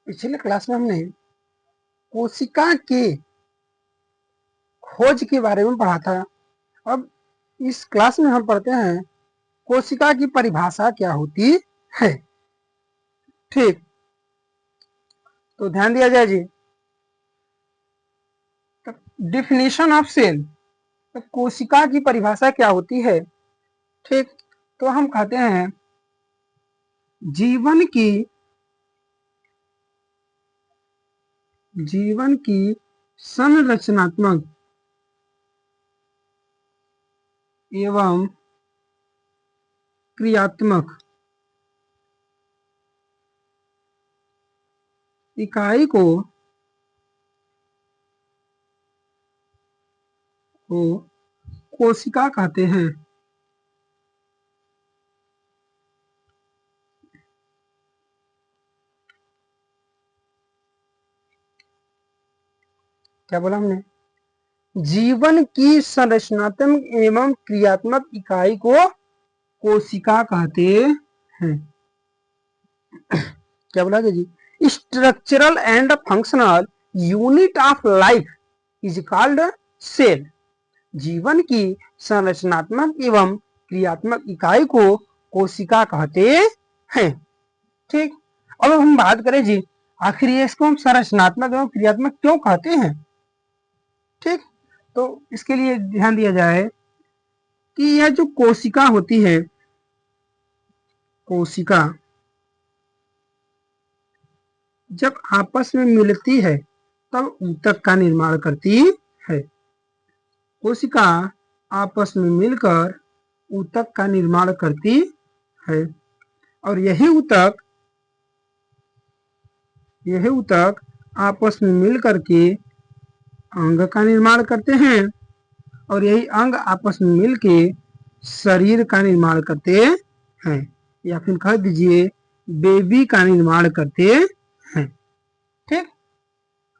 पिछले क्लास में हमने कोशिका के खोज के बारे में पढ़ा था। अब इस क्लास में हम पढ़ते हैं कोशिका की परिभाषा क्या होती है। ठीक, तो ध्यान दिया जाए जी। डिफिनेशन ऑफ सेल, तो कोशिका की परिभाषा क्या होती है। ठीक, तो हम कहते हैं जीवन की संरचनात्मक एवं क्रियात्मक इकाई को कोशिका कहते हैं। क्या बोला हमने? जीवन की संरचनात्मक एवं क्रियात्मक इकाई को कोशिका कहते हैं। क्या बोला जी? Structural and functional unit of life is called cell. जीवन की संरचनात्मक एवं क्रियात्मक इकाई को कोशिका कहते हैं। ठीक, अब हम बात करें जी, आखिर इसको हम संरचनात्मक एवं क्रियात्मक क्यों कहते हैं। ठीक, तो इसके लिए ध्यान दिया जाए कि यह जो कोशिका होती है, कोशिका जब आपस में मिलती है तब ऊतक का निर्माण करती है। कोशिका आपस में मिलकर ऊतक का निर्माण करती है और यही ऊतक आपस में मिलकर के अंग का निर्माण करते हैं और यही अंग आपस में मिलके शरीर का निर्माण करते हैं, या फिर कह दीजिए बेबी का निर्माण करते हैं। ठीक,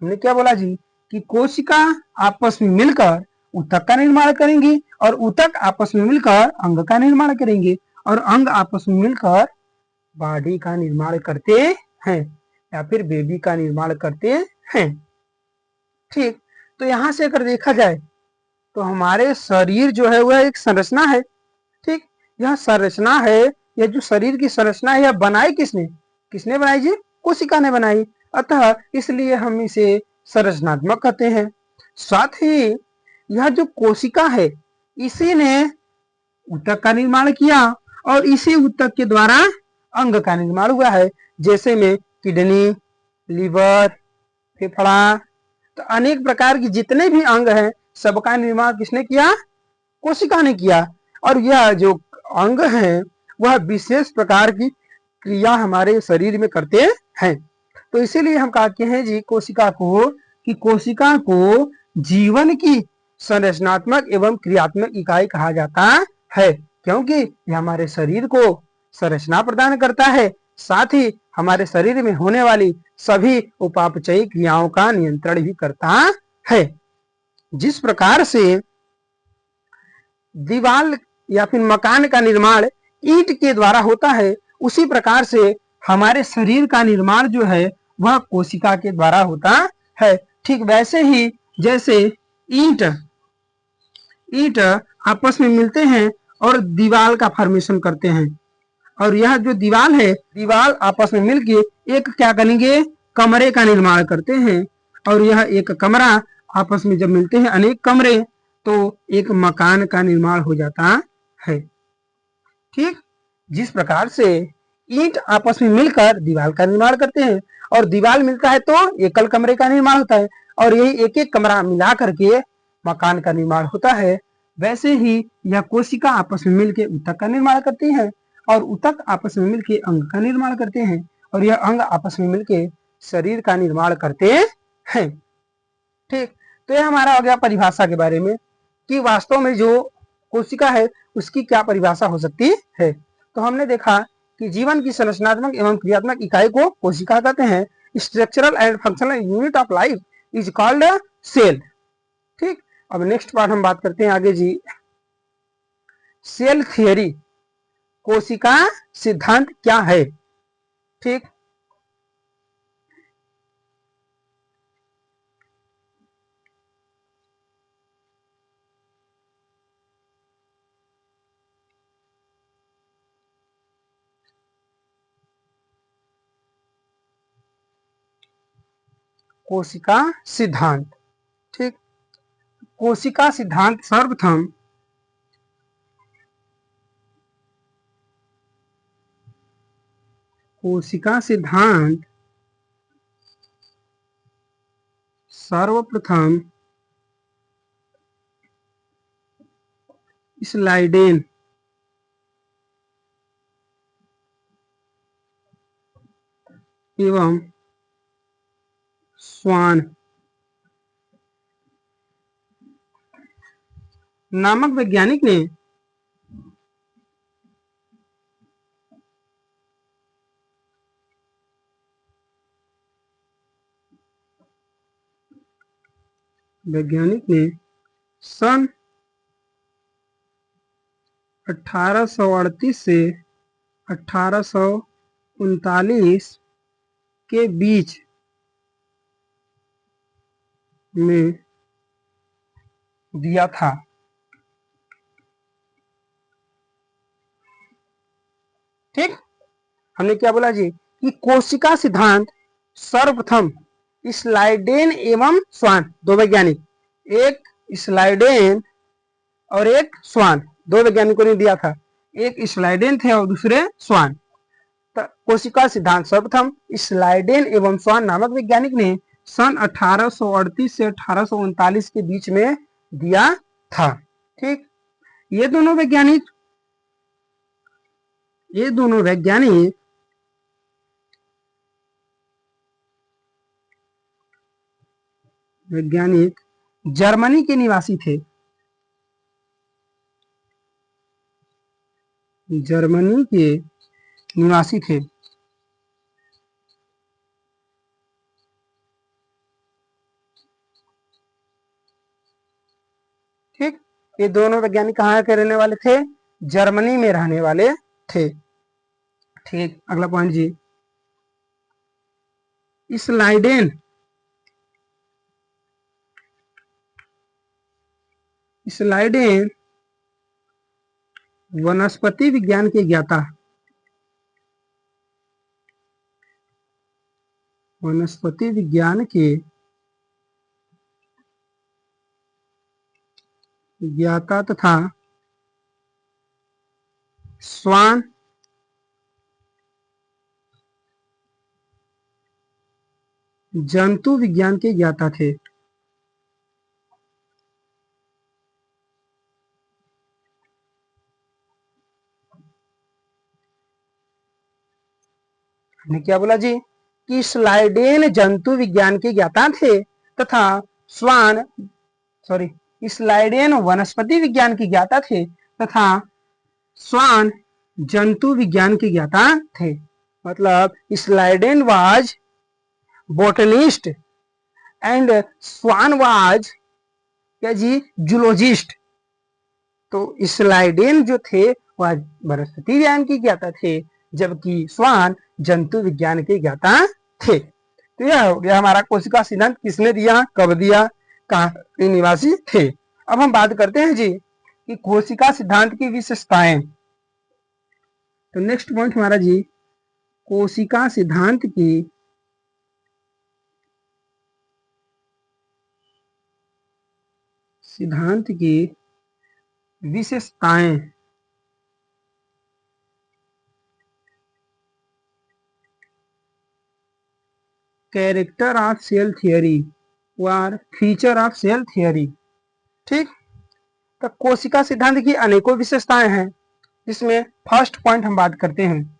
हमने क्या बोला जी कि कोशिका आपस में मिलकर ऊतक का निर्माण करेंगी और ऊतक आपस में मिलकर अंग का निर्माण करेंगे और अंग आपस में मिलकर बॉडी का निर्माण करते हैं या फिर बेबी का निर्माण करते हैं। ठीक, तो यहां से अगर देखा जाए तो हमारे शरीर जो है वह एक संरचना है। ठीक, यह संरचना है, यह जो शरीर की संरचना है यह बनाई किसने बनाई जी? कोशिका ने बनाई। अतः इसलिए हम इसे संरचनात्मक कहते हैं। साथ ही यह जो कोशिका है इसी ने ऊतक का निर्माण किया और इसी ऊतक के द्वारा अंग का निर्माण हुआ है, जैसे में किडनी, लीवर, फेफड़ा, तो अनेक प्रकार की जितने भी अंग हैं सबका निर्माण किसने किया? कोशिका ने किया। और यह जो अंग है वह विशेष प्रकार की क्रिया हमारे शरीर में करते हैं। तो इसीलिए हम कहते हैं जी कोशिका को जीवन की संरचनात्मक एवं क्रियात्मक इकाई कहा जाता है, क्योंकि यह हमारे शरीर को संरचना प्रदान करता है, साथ ही हमारे शरीर में होने वाली सभी उपापचयी क्रियाओं का नियंत्रण भी करता है। जिस प्रकार से दीवार या फिर मकान का निर्माण ईंट के द्वारा होता है, उसी प्रकार से हमारे शरीर का निर्माण जो है वह कोशिका के द्वारा होता है। ठीक वैसे ही जैसे ईंट आपस में मिलते हैं और दीवार का फॉर्मेशन करते हैं, और यह जो दीवार आपस में मिलके एक क्या करेंगे? कमरे का निर्माण करते हैं, और यह एक कमरा आपस में जब मिलते हैं अनेक कमरे तो एक मकान का निर्माण हो जाता है। ठीक, जिस प्रकार से ईंट आपस में मिलकर दीवार का निर्माण करते हैं और दीवार मिलता है तो एकल कमरे का निर्माण होता है और यही एक एक कमरा मिला करके मकान का निर्माण होता है, वैसे ही यह कोशिका आपस में मिलकर ऊतक का निर्माण करती है और ऊतक आपस में मिलकर अंग का निर्माण करते हैं और यह अंग आपस में मिलकर शरीर का निर्माण करते हैं। ठीक, तो यह हमारा हो गया परिभाषा के बारे में कि वास्तव में जो कोशिका है उसकी क्या परिभाषा हो सकती है। तो हमने देखा कि जीवन की संरचनात्मक एवं क्रियात्मक इकाई को कोशिका कहते हैं। Structural and functional unit of life is called cell. ठीक, अब नेक्स्ट पार्ट हम बात करते हैं आगे जी, सेल थियरी, कोशिका सिद्धांत क्या है। ठीक, कोशिका सिद्धांत। ठीक, कोशिका सिद्धांत सर्वप्रथम कोशिका सिद्धांत सर्वप्रथम स्लाइडेन एवं स्वान नामक वैज्ञानिक ने सन 1838 से 1839 के बीच में दिया था। ठीक, हमने क्या बोला जी कि कोशिका सिद्धांत सर्वप्रथम स्लाइडेन एवं स्वान, दो वैज्ञानिक, एक स्लाइडेन और एक स्वान, दो वैज्ञानिकों ने दिया था। एक स्लाइडेन थे और दूसरे स्वान। तो कोशिका सिद्धांत सर्वप्रथम स्लाइडेन एवं स्वान नामक वैज्ञानिक ने सन 1838 से 1839 के बीच में दिया था। ठीक, ये दोनों वैज्ञानिक जर्मनी के निवासी थे। जर्मनी के निवासी थे। ठीक, ये दोनों वैज्ञानिक कहाँ के रहने वाले थे? जर्मनी में रहने वाले थे। ठीक, अगला पॉइंट जी, स्लाइडेन वनस्पति विज्ञान के ज्ञाता, वनस्पति विज्ञान के ज्ञाता तथा स्वान जंतु विज्ञान के ज्ञाता थे। हमने क्या बोला जी कि स्लाइडेन जंतु विज्ञान के ज्ञाता थे तथा स्लाइडेन वनस्पति विज्ञान के ज्ञाता थे तथा स्वान जंतु विज्ञान के ज्ञाता थे। मतलब Schleiden was botanist and Schwann was क्या जी जूलॉजिस्ट। तो स्लाइडेन जो थे वह वनस्पति विज्ञान के ज्ञाता थे, जबकि स्वान जंतु विज्ञान के ज्ञाता थे। तो यह हो गया हमारा कोशिका सिद्धांत किसने दिया, कब दिया, कहाँ के निवासी थे। अब हम बात करते हैं जी कि कोशिका सिद्धांत की विशेषताएं। तो नेक्स्ट पॉइंट हमारा जी कोशिका सिद्धांत की विशेषताएं। कैरेक्टर ऑफ सेल थियरी और फीचर ऑफ सेल थियरी। ठीक, तो कोशिका सिद्धांत की अनेकों विशेषताएं हैं, जिसमें फर्स्ट पॉइंट हम बात करते हैं।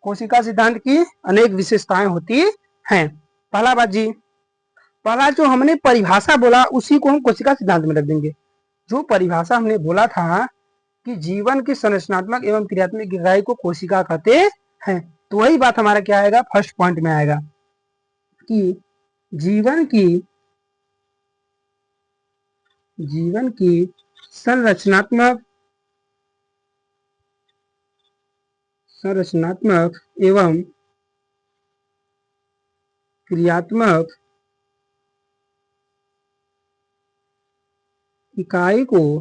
कोशिका सिद्धांत की अनेक विशेषताएं होती हैं। पहला बात जी, पहला जो हमने परिभाषा बोला उसी को हम कोशिका सिद्धांत में रख देंगे। जो परिभाषा हमने बोला था कि जीवन की संरचनात्मक एवं क्रियात्मक इकाई को कोशिका कहते हैं, तो वही बात हमारा क्या आएगा, फर्स्ट पॉइंट में आएगा कि जीवन की संरचनात्मक एवं क्रियात्मक इकाई को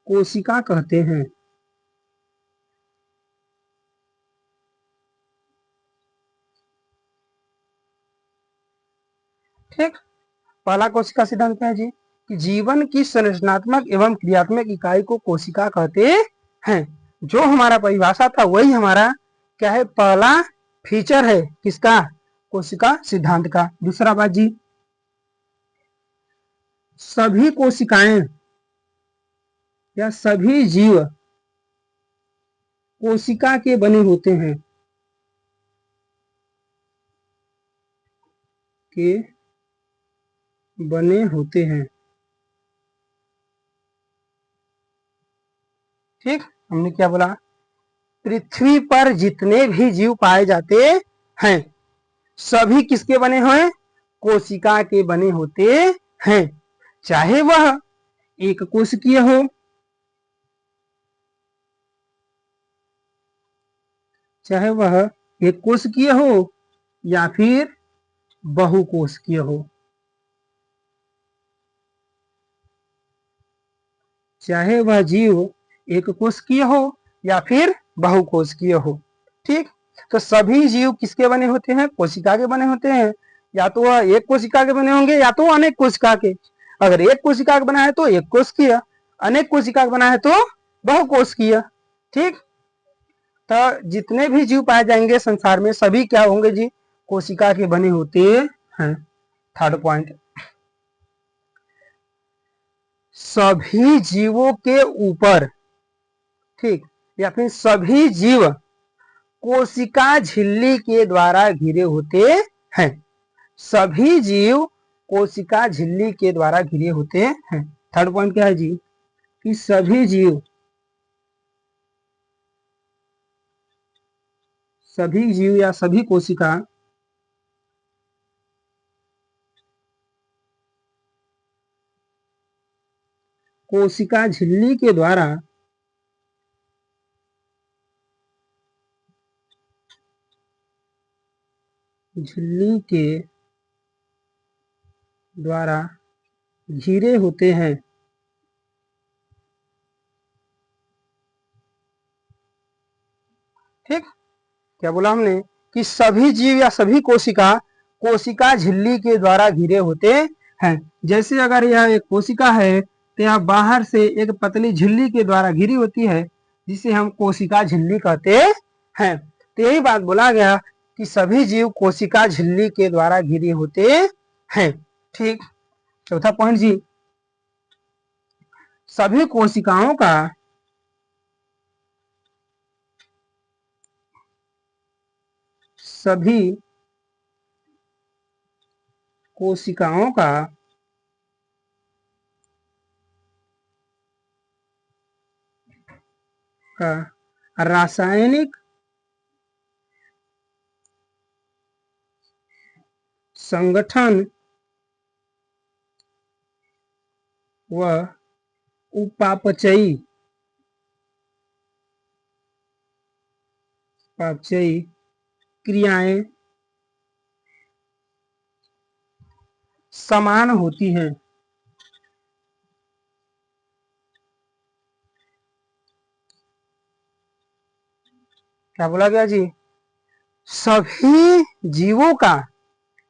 कोशिका कहते हैं। ठीक। पहला कोशिका सिद्धांत क्या है जी कि जीवन की संरचनात्मक एवं क्रियात्मक इकाई को कोशिका कहते हैं। जो हमारा परिभाषा था वही हमारा क्या है, पहला फीचर है किसका, कोशिका सिद्धांत का। दूसरा बात जी, सभी कोशिकाएं या सभी जीव कोशिका के बने होते हैं, के बने होते हैं। ठीक, हमने क्या बोला, पृथ्वी पर जितने भी जीव पाए जाते हैं सभी किसके बने हुए, कोशिका के बने होते हैं। चाहे वह एक कोशिकीय हो, चाहे वह एक कोशिकीय हो या फिर बहुकोशिकीय हो, चाहे वह जीव एक कोशिकीय हो या फिर बहुकोशिकीय हो। ठीक, तो सभी जीव किसके बने होते हैं, कोशिका के बने होते हैं। या तो वह एक कोशिका के बने होंगे या तो अनेक कोशिका के। अगर एक कोशिका का बना है तो एक कोशिकीय, अनेक कोशिका का बना है तो बहुकोशिकीय। ठीक, तो जितने भी जीव पाए जाएंगे संसार में सभी क्या होंगे जी, कोशिका के बने होते हैं। थर्ड पॉइंट, सभी जीवों के ऊपर, ठीक, या फिर सभी जीव कोशिका झिल्ली के द्वारा घिरे होते हैं। सभी जीव कोशिका झिल्ली के द्वारा घिरे होते हैं। थर्ड पॉइंट क्या है जी कि सभी जीव, सभी जीव या सभी कोशिका कोशिका झिल्ली के द्वारा झिल्ली के द्वारा घिरे होते हैं। ठीक, क्या बोला हमने कि सभी जीव या सभी कोशिका कोशिका झिल्ली के द्वारा घिरे होते हैं। जैसे अगर यह एक कोशिका है तो यह बाहर से एक पतली झिल्ली के द्वारा घिरी होती है जिसे हम कोशिका झिल्ली कहते हैं। तो यही बात बोला गया कि सभी जीव कोशिका झिल्ली के द्वारा घिरे होते हैं। ठीक, चौथा पॉइंट जी, सभी कोशिकाओं का सभी कोशिकाओं का रासायनिक संगठन व उपापचयी क्रियाएं समान होती हैं। क्या बोला गया जी, सभी जीवों का,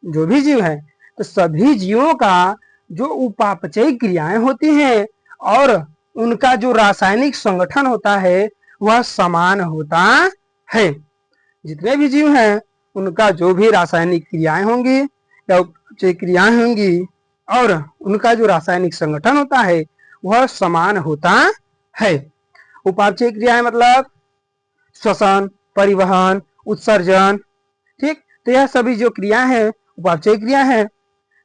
जो भी जीव है तो सभी जीवों का जो उपापचयी क्रियाएं होती हैं और उनका जो रासायनिक संगठन होता है वह समान होता है। जितने भी जीव हैं उनका जो भी रासायनिक क्रियाएं होंगी या उपचयी क्रियाएं होंगी और उनका जो रासायनिक संगठन होता है वह समान होता है। उपापचयी क्रियाएं मतलब श्वसन, परिवहन, उत्सर्जन। ठीक, तो यह सभी जो क्रिया है उपापचयी क्रिया है।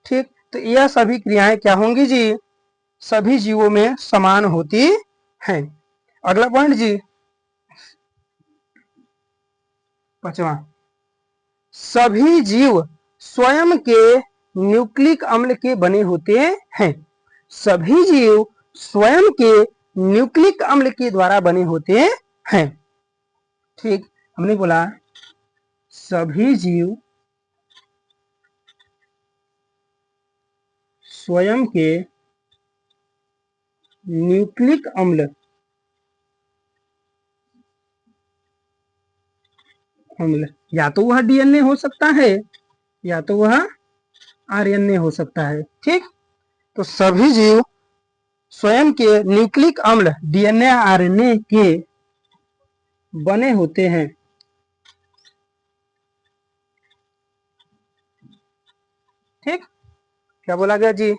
ठीक, तो यह सभी क्रियाएं क्या होंगी जी, सभी जीवों में समान होती हैं। अगला पॉइंट जी, पांचवा, सभी जीव स्वयं के न्यूक्लिक अम्ल के बने होते हैं। सभी जीव स्वयं के न्यूक्लिक अम्ल के द्वारा बने होते हैं। ठीक, हमने बोला सभी जीव स्वयं के न्यूक्लिक अम्ल अम्ल या तो वह डीएनए हो सकता है या तो वह आरएनए हो सकता है। ठीक, तो सभी जीव स्वयं के न्यूक्लिक अम्ल डीएनए आरएनए के बने होते हैं। ठीक, क्या बोला गया जी?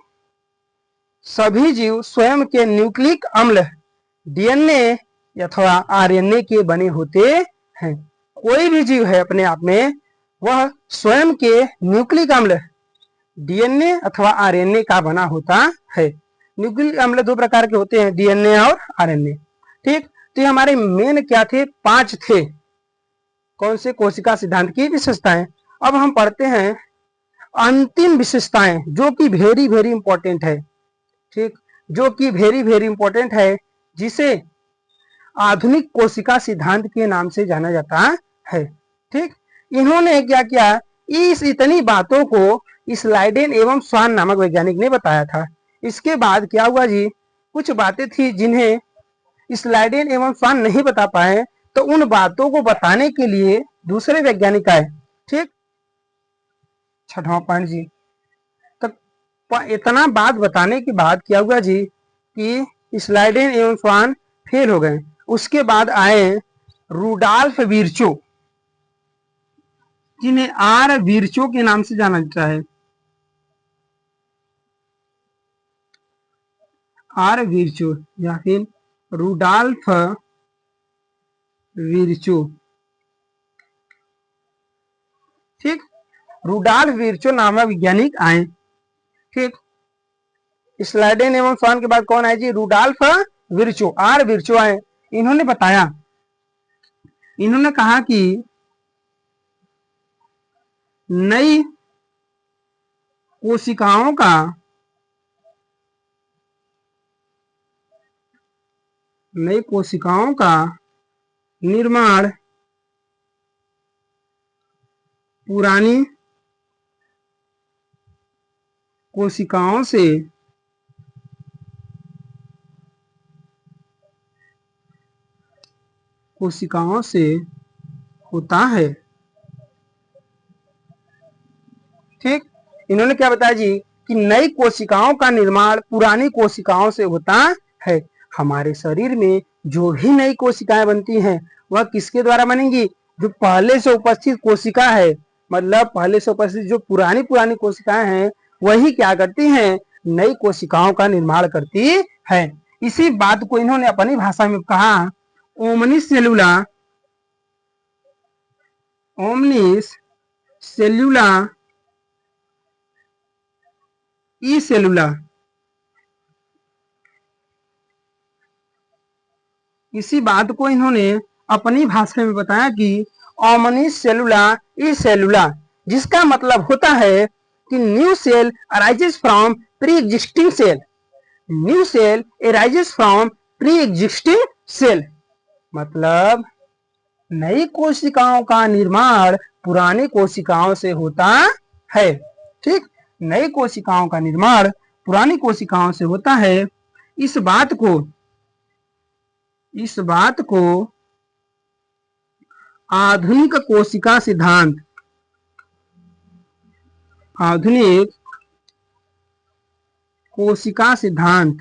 सभी जीव स्वयं के न्यूक्लिक अम्ल डीएनए अथवा आरएनए के बने होते हैं। कोई भी जीव है अपने आप में वह स्वयं के न्यूक्लिक अम्ल डीएनए अथवा आरएनए का बना होता है। न्यूक्लिक अम्ल दो प्रकार के होते हैं, डीएनए और आरएनए। ठीक, तो ये हमारे मेन क्या थे? 5 थे। कौन से? कोशिका सिद्धांत की विशेषताएं। अब हम पढ़ते हैं अंतिम विशेषताएं जो कि वेरी वेरी इंपॉर्टेंट है। ठीक, जो कि वेरी वेरी इंपॉर्टेंट है, जिसे आधुनिक कोशिका सिद्धांत के नाम से जाना जाता है। ठीक, इन्होंने क्या किया? इस इतनी बातों को स्लाइडेन एवं स्वान नामक वैज्ञानिक ने बताया था। इसके बाद क्या हुआ जी? कुछ बातें थी जिन्हें स्लाइडेन एवं स्वान नहीं बता पाए, तो उन बातों को बताने के लिए दूसरे वैज्ञानिक आए। ठीक, छठवां पॉइंट जी, तो इतना बात बताने के बाद क्या हुआ जी कि स्लाइडेन एवं स्वान फेल हो गए। उसके बाद आए रूडोल्फ विर्चो, जिन्हें आर विर्चो के नाम से जाना जाता है। आर विर्चो या फिर रूडोल्फ विर्चो। ठीक, रूडोल्फ विर्चो नामक वैज्ञानिक आए। ठीक, स्लाइडेन एवं स्वान के बाद कौन आए जी? रूडोल्फ विर्चो, आर विर्चो आए। इन्होंने बताया, इन्होंने कहा कि नई कोशिकाओं का निर्माण पुरानी कोशिकाओं से होता है। ठीक, इन्होंने क्या बताया जी कि नई कोशिकाओं का निर्माण पुरानी कोशिकाओं से होता है। हमारे शरीर में जो भी नई कोशिकाएं बनती हैं वह किसके द्वारा बनेंगी? जो पहले से उपस्थित कोशिका है, मतलब पहले से उपस्थित जो पुरानी पुरानी कोशिकाएं हैं वही क्या करती हैं? नई कोशिकाओं का निर्माण करती है। इसी बात को इन्होंने अपनी भाषा में कहा ओमनिस सेलुला, ओमनिस सेल्यूला ई सेलुला। इसी बात को इन्होंने अपनी भाषा में बताया कि ओमनिस सेलुला ई सेलुला, जिसका मतलब होता है कि new cell arises from pre existing cell. New cell arises from pre existing cell, मतलब नई कोशिकाओं का निर्माण पुरानी कोशिकाओं से होता है। ठीक, नई कोशिकाओं का निर्माण पुरानी कोशिकाओं से होता है। इस बात को आधुनिक कोशिका सिद्धांत, आधुनिक कोशिका सिद्धांत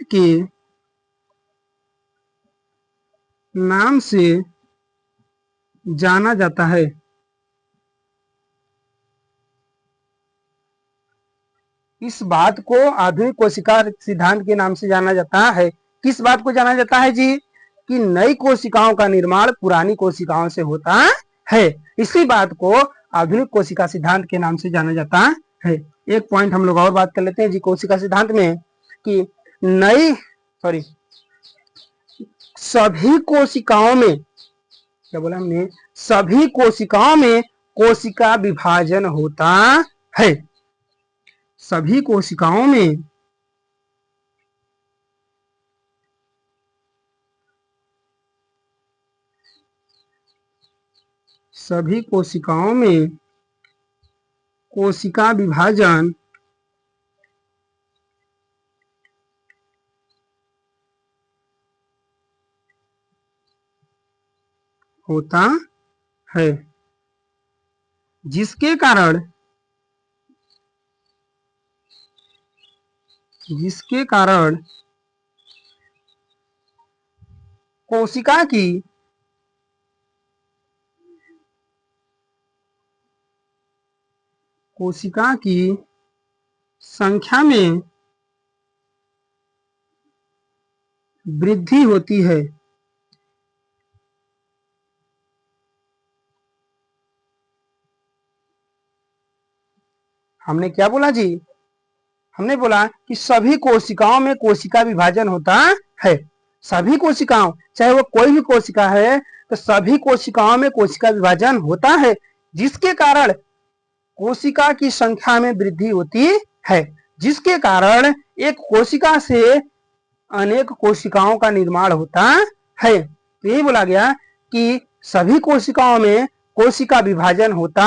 के नाम से जाना जाता है। इस बात को आधुनिक कोशिका सिद्धांत के नाम से जाना जाता है। किस बात को जाना जाता है जी? कि नई कोशिकाओं का निर्माण पुरानी कोशिकाओं से होता है। इसी बात को आधुनिक कोशिका सिद्धांत के नाम से जाना जाता है। एक पॉइंट हम लोग और बात कर लेते हैं जी कोशिका सिद्धांत में कि सभी कोशिकाओं में, क्या बोला हमने? सभी कोशिकाओं में कोशिका विभाजन होता है। सभी कोशिकाओं में कोशिका विभाजन होता है, जिसके कारण कोशिका की संख्या में वृद्धि होती है। हमने क्या बोला जी? हमने बोला कि सभी कोशिकाओं में कोशिका विभाजन होता है। सभी कोशिकाओं, चाहे वो कोई भी कोशिका है, तो सभी कोशिकाओं में कोशिका विभाजन होता है, जिसके कारण कोशिका की संख्या में वृद्धि होती है, जिसके कारण एक कोशिका से अनेक कोशिकाओं का निर्माण होता है। तो यही बोला गया कि सभी कोशिकाओं में कोशिका विभाजन होता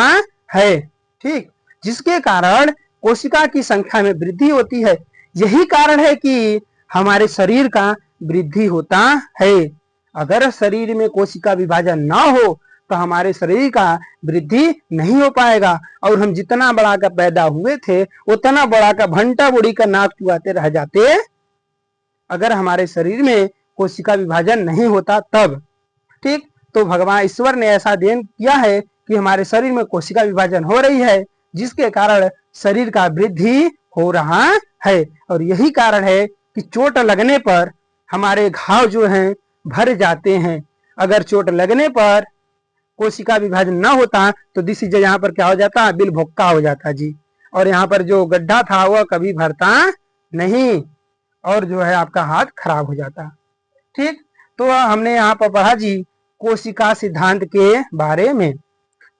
है, ठीक, जिसके कारण कोशिका की संख्या में वृद्धि होती है। यही कारण है कि हमारे शरीर का वृद्धि होता है। अगर शरीर में कोशिका विभाजन ना हो तो हमारे शरीर का वृद्धि नहीं हो पाएगा, और हम जितना बड़ा का पैदा हुए थे उतना बड़ा का भंटा बुड़ी का नाक चुआते रह जाते, अगर हमारे शरीर में कोशिका विभाजन नहीं होता तब, ठीक। तो भगवान ईश्वर ने ऐसा देन किया है कि हमारे शरीर में कोशिका विभाजन हो रही है, जिसके कारण शरीर का वृद्धि हो रहा है। और यही कारण है कि चोट लगने पर हमारे घाव जो हैं भर जाते हैं। अगर चोट लगने पर कोशिका विभाजन न होता तो दिस इज यहाँ पर क्या हो जाता, बिल भोक्का हो जाता जी, और यहाँ पर जो गड्ढा था वह कभी भरता नहीं, और जो है आपका हाथ खराब हो जाता, ठीक। तो हमने यहाँ पर पढ़ा जी कोशिका सिद्धांत के बारे में,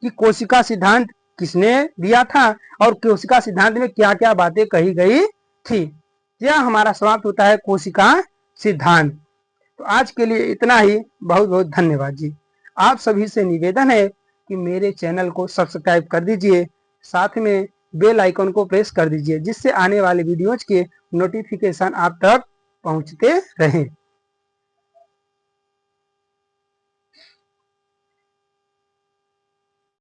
कि कोशिका सिद्धांत किसने दिया था और कोशिका सिद्धांत में क्या क्या बातें कही गई थी। यह हमारा समाप्त होता है कोशिका सिद्धांत। तो आज के लिए इतना ही। बहुत बहुत धन्यवाद जी। आप सभी से निवेदन है कि मेरे चैनल को सब्सक्राइब कर दीजिए, साथ में बेल आइकन को प्रेस कर दीजिए, जिससे आने वाले वीडियोज के नोटिफिकेशन आप तक पहुंचते रहें।